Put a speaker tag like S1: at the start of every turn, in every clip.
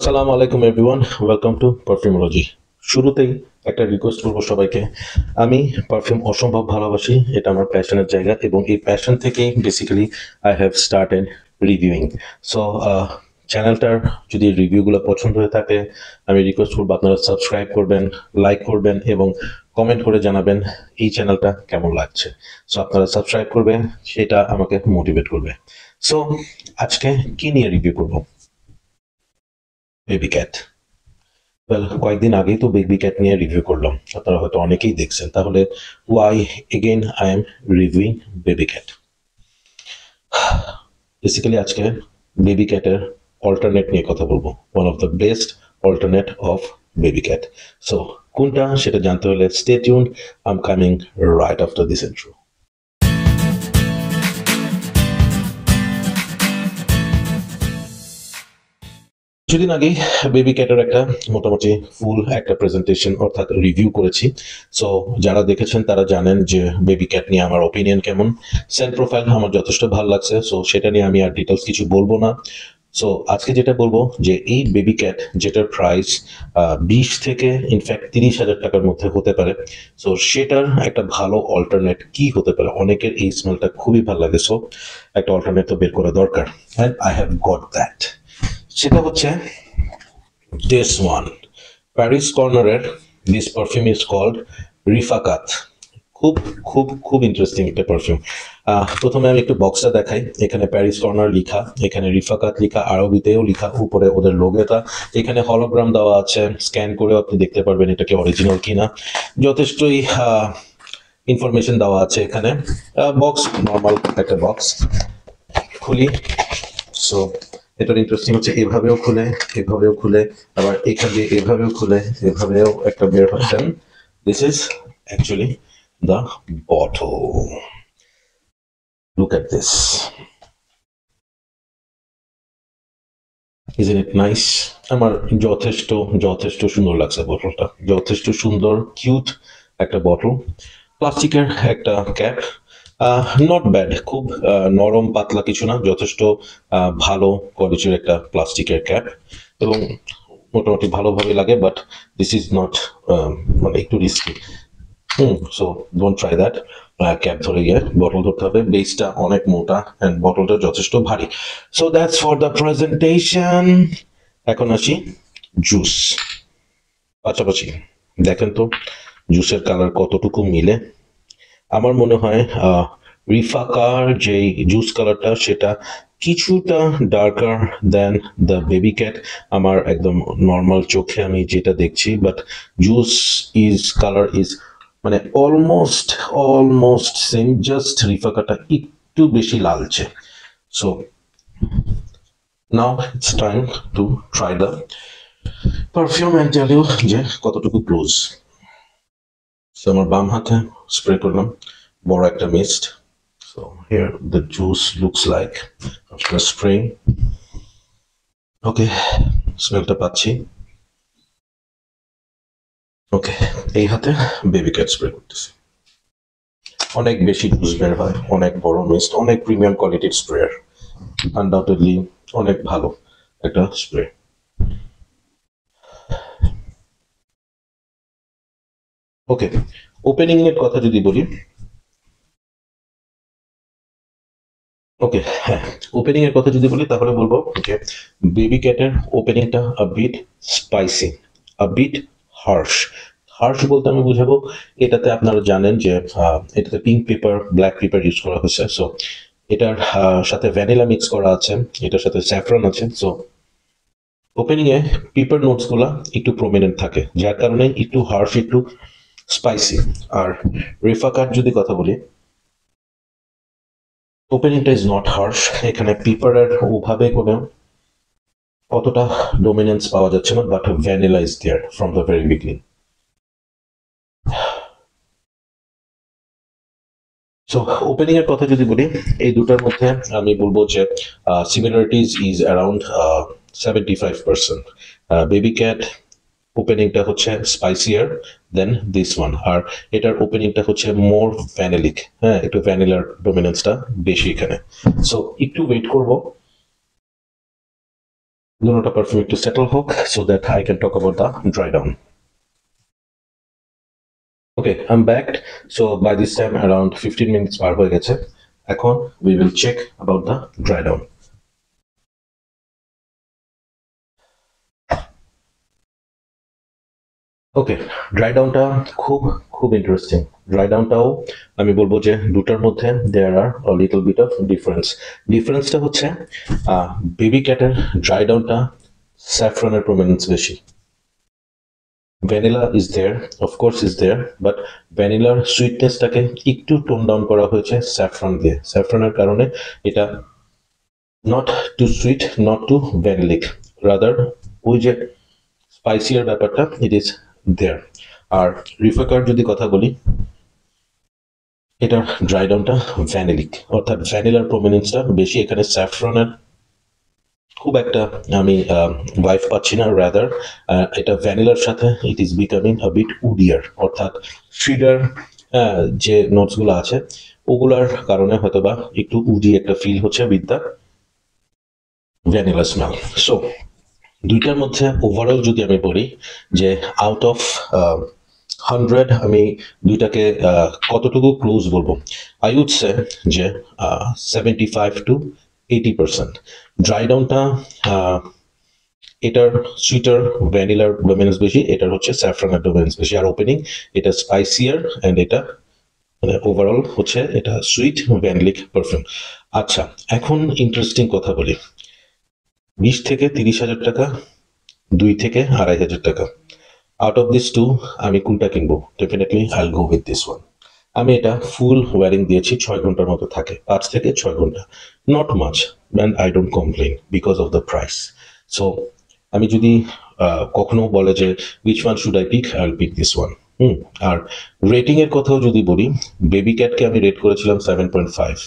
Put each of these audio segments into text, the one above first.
S1: আসসালামু আলাইকুম everyone, welcome to পারফিউমোলজি। শুরুতেই একটা রিকোয়েস্ট করবো সবাইকে। আমি পারফিউম অসম্ভব ভালোবাসি, এটা আমার প্যাশনের জায়গা এবং এই প্যাশন থেকেই basically I have started reviewing. So চ্যানেলটার যদি রিভিউগুলো পছন্দ হয়ে থাকে আমি রিকোয়েস্ট করবো আপনারা সাবস্ক্রাইব করবেন, লাইক করবেন এবং কমেন্ট করে জানাবেন এই চ্যানেলটা কেমন লাগছে। সো আপনারা সাবস্ক্রাইব করবেন, সেটা আমাকে মোটিভেট করবে। সো আজকে কি নিয়ে রিভিউ করবো? Baby cat. ওয়েল, কয়েকদিন আগেই তো বেবি ক্যাট নিয়ে রিভিউ করলাম, আপনারা হয়তো অনেকেই দেখছেন। তাহলে why again I am reviewing Baby Cat? Basically আজকে বেবি ক্যাটের অল্টারনেট নিয়ে কথা বলবো, one of the best alternate of Baby Cat. So কোনটা সেটা জানতে হলে stay tuned, I am coming right after this intro. কিছুদিন আগেই বেবি ক্যাটের একটা মোটামুটি ফুল একটা প্রেজেন্টেশন অর্থাৎ রিভিউ করেছি। সো যারা দেখেছেন তারা জানেন যে বেবি ক্যাট নিয়ে আমার ওপিনিয়ন কেমন। সেন্ট প্রোফাইল আমার যথেষ্ট ভালো লাগছে, সো সেটা নিয়ে আমি আর ডিটেলস কিছু বলবো না। সো আজকে যেটা বলবো যে এই বেবি ক্যাট যেটার প্রাইস 20 থেকে ইনফ্যাক্ট 30,000 টাকার মধ্যে হতে পারে, সো সেটার একটা ভালো অল্টারনেট কি হতে পারে। অনেকের এই স্মেলটা খুবই ভালো লাগে, সো একটা অল্টারনেট তো বের করা দরকার, and I have got that. সেটা হচ্ছে this one, প্যারিস কর্নারের দিস পারফিউম ইজ কল্ড রিফাকাত। খুব খুব খুব ইন্টারেস্টিং একটা পারফিউম। প্রথমে আমি একটু বক্সটা দেখাই। এখানে প্যারিস কর্নার লেখা, এখানে রিফাকাত লেখা, আরবিতেও লেখা, উপরে ওদের লোগোটা, এখানে হলোগ্রাম দেওয়া আছে, স্ক্যান করেও আপনি দেখতে পারবেন এটা কি অরিজিনাল কিনা। যথেষ্টই ইনফরমেশন দেওয়া আছে এখানে। বক্স নর্মাল একটা বক্স, খুলি। সো এটার ইন্টারেস্টিং হচ্ছে এভাবেও খুলে, এভাবেও খুলে, আবার এখান দিয়ে এভাবেও খুলে, এভাবেও একটা বের হচ্ছেন। This is actually the bottle. Look at this, isn't it nice? আমার যথেষ্ট যথেষ্ট সুন্দর লাগছে বটলটা, যথেষ্ট সুন্দর কিউট একটা বটল। প্লাস্টিকের একটা ক্যাপ, নট ব্যাড, খুব নরম পাতলা কিছু না, যথেষ্ট ভালো কোয়ালিটির একটা প্লাস্টিকের ক্যাপ এবং মোটামুটি ভালোভাবে লাগে। বাট দিস ইজ নট, মানে একটু risky. So don't try that. Cap ধরে গিয়ে বটল ধরতে হবে, বেসটা অনেক মোটা অ্যান্ড বটলটা যথেষ্ট ভারী। So that's for the presentation. এখন আসি জুস। পাশাপাশি দেখেন তো জুসের কালার কতটুকু মিলে। আমার মনে হয় রিফাকার যে জুস কালারটা সেটা কিছুটা darker than the Baby Cat, আমার একদম নর্মাল চোখে আমি যেটা দেখছি। But juice is colour is মানে অলমোস্ট অলমোস্ট সেম, জাস্ট রিফাকারটা একটু বেশি লালচে। So now it's time to try the perfume and tell you যে কতটুকু ক্লোজ। সো আমার বাম হাতে স্প্রে করলাম বড় একটা mist. So here the juice looks like after spraying. Okay, স্মেলটা পাচ্ছি। ওকে, এই হাতে বেবি ক্যাট স্প্রে করতেছি। অনেক বেশি জুস বের হয়, অনেক বড় মিস্ট, অনেক প্রিমিয়াম কোয়ালিটির স্প্রেয়ার, আনডাউটেডলি অনেক ভালো একটা স্প্রে। ওকে, ওপেনিং এর কথা যদি বলি, ওকে হ্যাঁ, ওপেনিং এর কথা যদি বলি তাহলে বলবো যে বেবি ক্যাটের ওপেনিংটা a bit spicy, a bit harsh. Harsh বলতে আমি বুঝাবো, এটাতে আপনারা জানেন যে এটাতে pink pepper, black pepper use করা হয়েছে। সো এটার সাথে ভ্যানিলা মিক্স করা আছে, এটার সাথে স্যাফরন আছে। So opening a paper notes গুলা একটু প্রমিনেন্ট থাকে, যার কারণে একটু হার্শ, একটু স্পাইসি। আর রিফাকার যদি কথা বলি, ওপেনিংটা ইজ নট হার্শ, এখানে পেপারের ওভাবে কোনো অতটা ডোমিনেন্স পাওয়া যাচ্ছে না, but vanilla is there from the very beginning. So opening এর কথা যদি বলি, এই দুটার মধ্যে আমি বলবো যে similarities is around 75%। Baby Cat ওপেনিংটা হচ্ছে স্পাইসিয়ার দেন দিস ওয়ান, আর এটার ওপেনিংটা হচ্ছে মোর ভ্যানিলিক। হ্যাঁ, একটু ভ্যানিলার ডোমিনেন্সটা বেশি এখানে। সো একটু ওয়েট করবো, দুটোটা পারফিউম একটু সেটেল হোক so that I can talk about the dry down. Okay, I'm back. So by this time around 15 minutes পার হয়ে গেছে। এখন we will check about the dry down. Okay, dry ডাউনটা খুব খুব ইন্টারেস্টিং। ড্রাই ডাউনটাও আমি বলবো যে দুটার মধ্যে there are little bit of ডিফারেন্সটা হচ্ছে বেবি ক্যাটের ড্রাই ডাউনটা স্যাফরনের প্রমিনেন্স বেশি। Vanilla is there, of course is there, but ভ্যানিলার সুইটনেসটাকে একটু টোন ডাউন করা হয়েছে স্যাফরন দিয়ে। স্যাফরনের কারণে এটা not too sweet, not too vanillic, rather ওই যে স্পাইসিয়ার ব্যাপারটা ইট ইজ দেয়ার। আর রিফাকার যদি কথা বলি, এটার ড্রাই ডাউনটা ভ্যানিলিক, অর্থাৎ ভ্যানিলার প্রমিনেন্সটা বেশি। এখানে স্যাফরনের খুব একটা আমি ভাইব পাচ্ছি না, রাদার এটা ভ্যানিলার সাথে it is becoming a bit woodier, অর্থাৎ সিডার যে নোটসগুলো আছে ওগুলার কারণে হয়তোবা একটু উডি একটা ফিল হচ্ছে with the vanilla smell. So দুইটার মধ্যে ওভারঅল যদি আমি বলি যে আউট অফ 100 আমি দুইটাকে কতটুকু ক্লোজ বলবো, আই উড সে যে 75 to 80%। ড্রাই ডাউনটা এটার সুইটার ভ্যানিলার ডোমিনেন্স বেশি, এটার হচ্ছে স্যাফরনের ডোমিনেন্স বেশি। আর ওপেনিং এটা স্পাইসিয়ার অ্যান্ড এটা মানে ওভারঅল হচ্ছে এটা সুইট ভ্যানিলিক পারফিউম। আচ্ছা, এখন ইন্টারেস্টিং কথা বলি, 20 থেকে 30 হাজার টাকা, 2 থেকে 2,500 টাকা, আউট অফ দিস টু আমি কোনটা কিনবো? Definitely I go with this one. আমি এটা ফুল ওয়ারিং দিয়েছি, 6 ঘন্টার মতো থাকে, 5 থেকে 6 ঘন্টা, not much, and I don't complain because of the price. So আমি যদি কখনো বলে যে which one should I pick, I will pick this one. আর রেটিং এর কথাও যদি বলি, বেবি ক্যাটকে আমি রেট করেছিলাম 7.5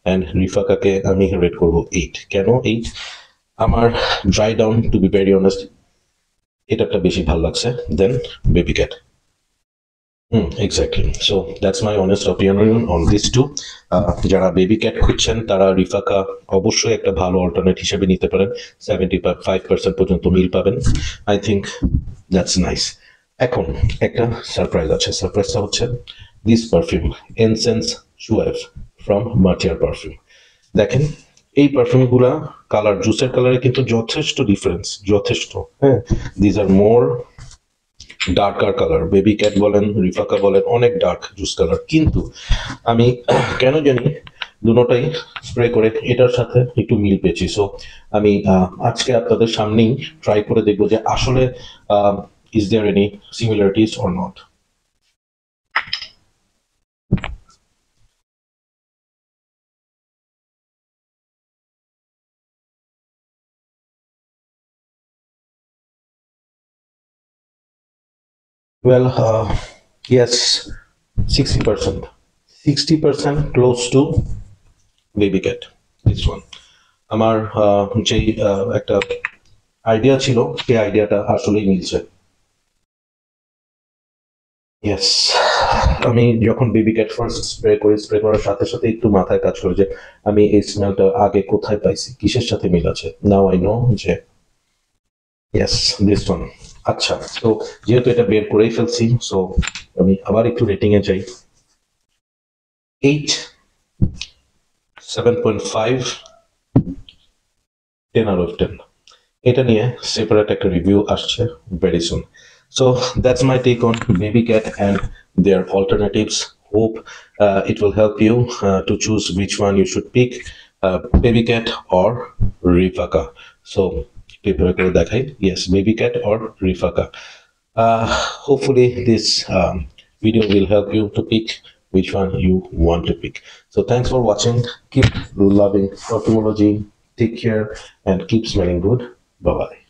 S1: অ্যান্ড রিফাকাকে আমি রেট করবো 8। কেন 8? আমার dry down to be very honest এটা একটা বেশি ভালো লাগছে then baby cat. Exactly. So that's my honest opinion on this two. যারা বেবি ক্যাট খুঁজছেন তারা রিফাকা অবশ্যই একটা ভালো অল্টারনেট হিসেবে নিতে পারেন, 75% পর্যন্ত মিল পাবেন। I think that's nice. এখন একটা সারপ্রাইজ আছে, সারপ্রাইজটা হচ্ছে দিস পারফিউম এনসেন্স চুয়েভ ফ্রম মাটিয়ার পারফিউম। দেখেন এই পারফিউমগুলা কালার, জুসের কালারে কিন্তু যথেষ্ট ডিফারেন্স, যথেষ্ট। হ্যাঁ, these are more darker colour, baby cat বলেন রিফাকা বলেন অনেক ডার্ক জুস কালার, কিন্তু আমি কেন জানি দুটোটাই স্প্রে করে এটার সাথে একটু মিল পেয়েছি। সো আমি আজকে আপনাদের সামনেই ট্রাই করে দেখবো যে আসলে is there any similarities or not. Well, yes, 60%. 60% close to baby cat. This one. আমার যেই একটা আইডিয়া ছিল সেই আইডিয়াটা আসলেই মিলছে। ইয়েস, আমি যখন বেবি ক্যাট ফার্স্ট স্প্রে করি, স্প্রে করার সাথে সাথে একটু মাথায় কাজ করে যে আমি এই স্মেলটা আগে কোথায় পাইছি, কিসের সাথে মিল আছে। নাও আই নো যে ইয়েস দিস ওয়ান। আচ্ছা, তো যেহেতু এটা বের করেই ফেলছি, সো আমি আবার একটু রেটিং এ যাই। 8, 7.5, 10 out of 10। এটা নিয়ে সেপারেট একটা রিভিউ আসছে very soon. So that's my take on baby cat and their alternatives. Hope it will help you to choose which one you should pick, baby cat or Rifaka. So yes, baby cat or Rifaka. Hopefully this video will help you to pick which one you want to pick. So thanks for watching. Keep loving perfumology. Take care and keep smelling good. Bye bye.